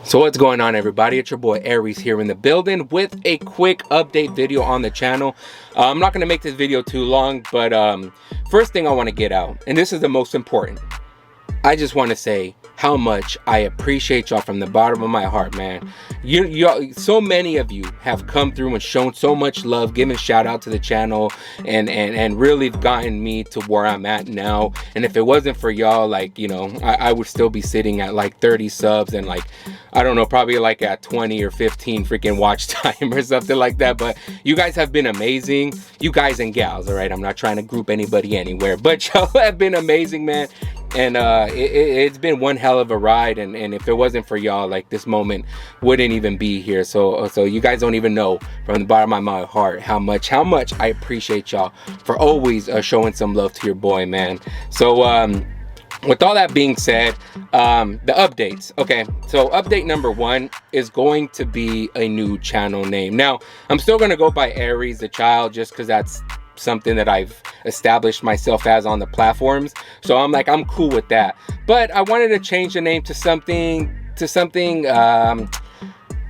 So what's going on, everybody? It's your boy Aries here in the building with a quick update video on the channel. I'm not going to make this video too long, but first thing I want to get out, and this is the most important, I just want to say how much I appreciate y'all from the bottom of my heart, man. So many of you have come through and shown so much love, giving shout out to the channel, and really gotten me to where I'm at now. And if it wasn't for y'all, like, you know, I would still be sitting at like 30 subs and like, I don't know, probably like at 20 or 15 freaking watch time or something like that. But you guys have been amazing, you guys and gals, all right? I'm not trying to group anybody anywhere, but y'all have been amazing, man. And it's been one hell of a ride, and if it wasn't for y'all, like, this moment wouldn't even be here. So you guys don't even know from the bottom of my heart how much I appreciate y'all for always showing some love to your boy, man. So with all that being said, the updates. Okay, so update number 1 is going to be a new channel name. Now, I'm still going to go by Aries the Child, just because that's something that I've established myself as on the platforms. So I'm cool with that. But I wanted to change the name to something,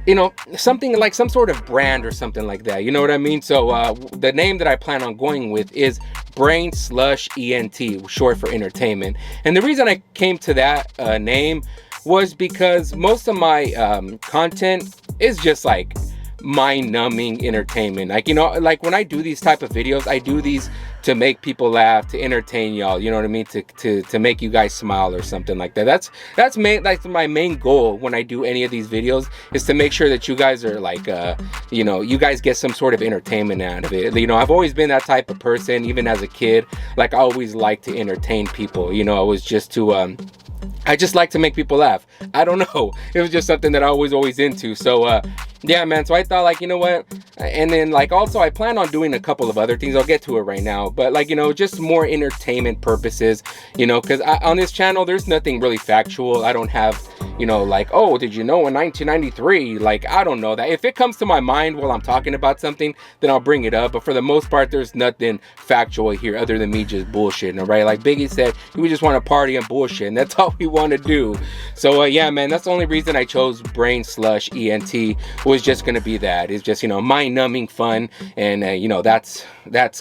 you know, something like some sort of brand or something like that. You know what I mean? So the name that I plan on going with is Brain Slush ENT, short for entertainment. And the reason I came to that name was because most of my content is just like mind-numbing entertainment. Like, you know, like when I do these type of videos, I do these to make people laugh, to entertain y'all, you know what I mean, to make you guys smile or something like that. That's my main goal when I do any of these videos, is to make sure that you guys are like you know, you guys get some sort of entertainment out of it. You know, I've always been that type of person, even as a kid. Like, I always like to entertain people, you know. I was just to I just like to make people laugh. I don't know, it was just something that I was always into. So yeah, man, so I thought, like, you know what, and then like also I plan on doing a couple of other things. I'll get to it right now, but like, you know, just more entertainment purposes, you know, because on this channel there's nothing really factual. I don't have, you know, like, oh, did you know in 1993, like, I don't know that. If it comes to my mind while I'm talking about something, then I'll bring it up, but for the most part there's nothing factual here other than me just bullshitting, all right? Like Biggie said, we just want to party and bullshit, and that's all we want to do. So yeah, man, that's the only reason I chose Brain Slush ENT, was just gonna be that. It's just, you know, mind-numbing fun, and you know, that's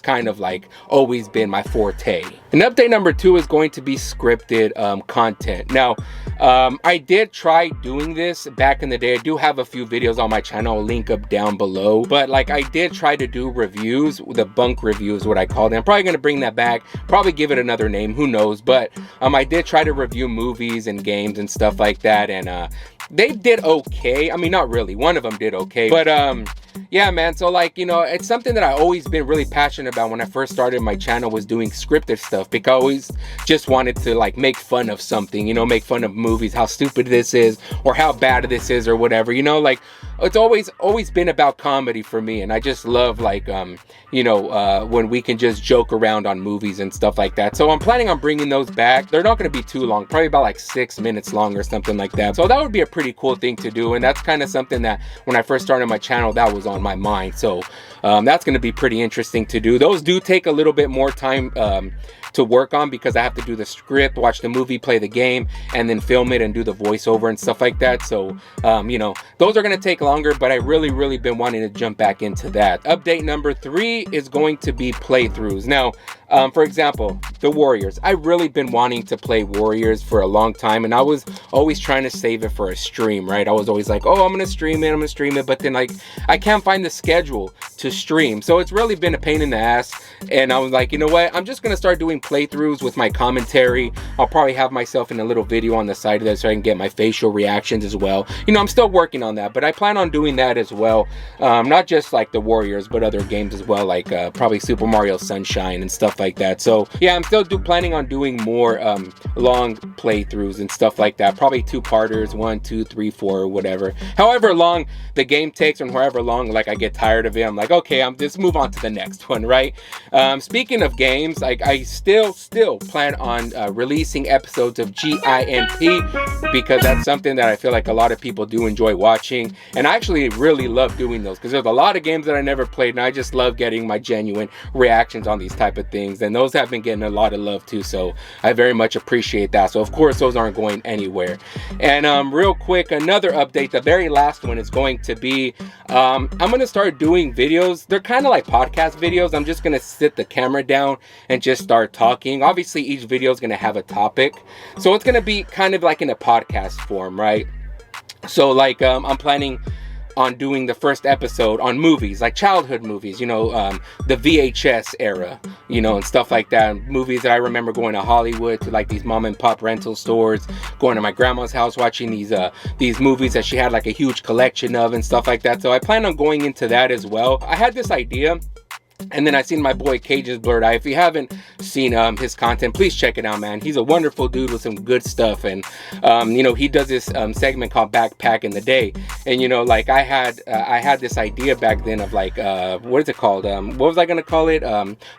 kind of like always been my forte. And update number 2 is going to be scripted content. Now, I did try doing this back in the day. I do have a few videos on my channel, I'll link up down below, but like, I did try to do reviews, the bunk reviews, what I call them. I'm probably gonna bring that back, probably give it another name, who knows. But I did try to review movies and games and stuff like that, and they did okay. I mean, not really, one of them did okay, but yeah, man. So like, you know, it's something that I always been really passionate about. When I first started my channel, was doing scripted stuff, because I always just wanted to like make fun of something, you know, make fun of movies, how stupid this is or how bad this is or whatever, you know. Like, it's always been about comedy for me, and I just love, like, you know, when we can just joke around on movies and stuff like that. So I'm planning on bringing those back. They're not going to be too long, probably about like 6 minutes long or something like that. So that would be a pretty cool thing to do, and that's kind of something that when I first started my channel, that was on my mind. So that's going to be pretty interesting to do. Those do take a little bit more time to work on, because I have to do the script, watch the movie, play the game, and then film it and do the voiceover and stuff like that. So you know, those are going to take longer, but I really been wanting to jump back into that. Update number 3 is going to be playthroughs. Now, for example, the Warriors. I've really been wanting to play Warriors for a long time, and I was always trying to save it for a stream, right? I was always like, oh, I'm gonna stream it, but then like, I can't find the schedule to stream. So it's really been a pain in the ass, and I was like, you know what, I'm just gonna start doing playthroughs with my commentary. I'll probably have myself in a little video on the side of that, so I can get my facial reactions as well. You know, I'm still working on that, but I plan on doing that as well. Not just like the Warriors, but other games as well, like probably Super Mario Sunshine and stuff like that. So yeah, I'm still planning on doing more long playthroughs and stuff like that. Probably 2-parters, 1, 2, 3, 4, or whatever. However long the game takes, and however long like I get tired of it, I'm like, okay, I'm just move on to the next one, right? Speaking of games, like still plan on releasing episodes of GIMP, because that's something that I feel like a lot of people do enjoy watching, and I actually really love doing those because there's a lot of games that I never played, and I just love getting my genuine reactions on these type of things, and those have been getting a lot of love too, so I very much appreciate that. So of course those aren't going anywhere. And real quick, another update, the very last one is going to be I'm gonna start doing videos. They're kind of like podcast videos. I'm just gonna sit the camera down and just start talking. Obviously each video is gonna have a topic, so it's gonna be kind of like in a podcast form, right? So like I'm planning on doing the first episode on movies, like childhood movies, you know, the VHS era, you know, and stuff like that. Movies that I remember going to Hollywood, to like these mom and pop rental stores, going to my grandma's house, watching these movies that she had like a huge collection of and stuff like that. So I plan on going into that as well. I had this idea, and then I seen my boy Cage's Blurred Eye. If you haven't seen his content, please check it out, man. He's a wonderful dude with some good stuff. And you know, he does this segment called Backpack in the Day. And you know, like I had this idea back then of like what is it called? What was I gonna call it?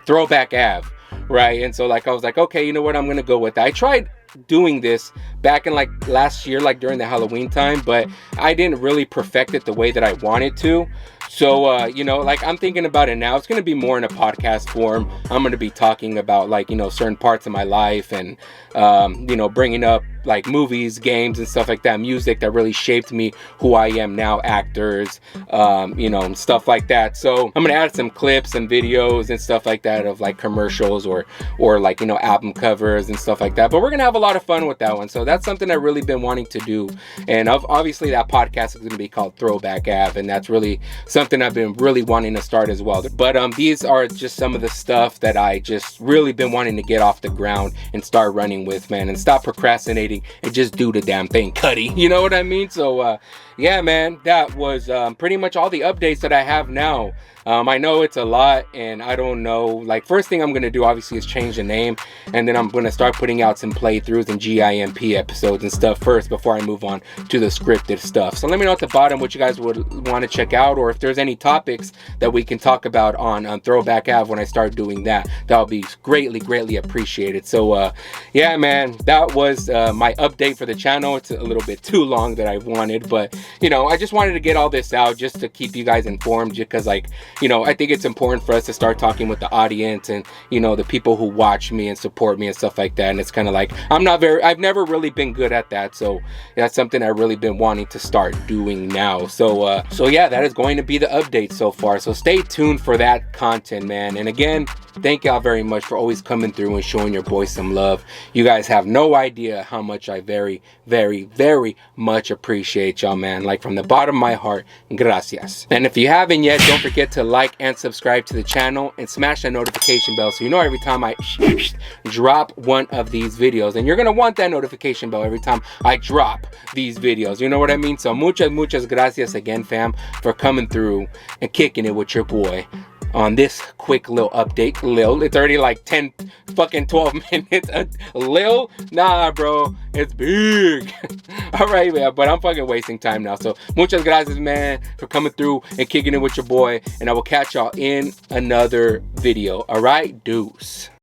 Throwback Ave, right? And so like I was like, okay, you know what? I'm gonna go with that. I tried doing this back in like last year, like during the Halloween time, but I didn't really perfect it the way that I wanted to. So you know, like I'm thinking about it now. It's going to be more in a podcast form. I'm going to be talking about like, you know, certain parts of my life, and you know, bringing up like movies, games and stuff like that, music that really shaped me who I am now, actors, you know, and stuff like that. So I'm gonna add some clips and videos and stuff like that of like commercials or like, you know, album covers and stuff like that. But we're gonna have a lot of fun with that one. So that's something I've really been wanting to do. And obviously that podcast is gonna be called Throwback Ave, and that's really something I've been really wanting to start as well. But these are just some of the stuff that I just really been wanting to get off the ground and start running with, man, and stop procrastinating and just do the damn thing, Cuddy. You know what I mean? So yeah, man, that was pretty much all the updates that I have now. I know it's a lot, and I don't know, like, first thing I'm gonna do obviously is change the name, and then I'm gonna start putting out some playthroughs and GIMP episodes and stuff first before I move on to the scripted stuff. So let me know at the bottom what you guys would want to check out, or if there's any topics that we can talk about on Throwback Ave when I start doing that. That'll be greatly appreciated. So yeah, man, that was my update for the channel. It's a little bit too long that I wanted, but you know, I just wanted to get all this out just to keep you guys informed, because like, you know, I think it's important for us to start talking with the audience and, you know, the people who watch me and support me and stuff like that. And it's kind of like, I've never really been good at that. So that's something I've really been wanting to start doing now. So yeah, that is going to be the update so far. So stay tuned for that content, man. And again, thank y'all very much for always coming through and showing your boy some love. You guys have no idea how much I very much appreciate y'all, man. Like, from the bottom of my heart, gracias. And if you haven't yet, don't forget to like and subscribe to the channel and smash that notification bell so you know every time I drop one of these videos. And you're gonna want that notification bell every time I drop these videos, you know what I mean? So muchas gracias again, fam, for coming through and kicking it with your boy on this quick little update. It's already like 12 minutes. Nah, bro, it's big. All right, man, but I'm fucking wasting time now. So muchas gracias, man, for coming through and kicking it with your boy, and I will catch y'all in another video. All right, deuce.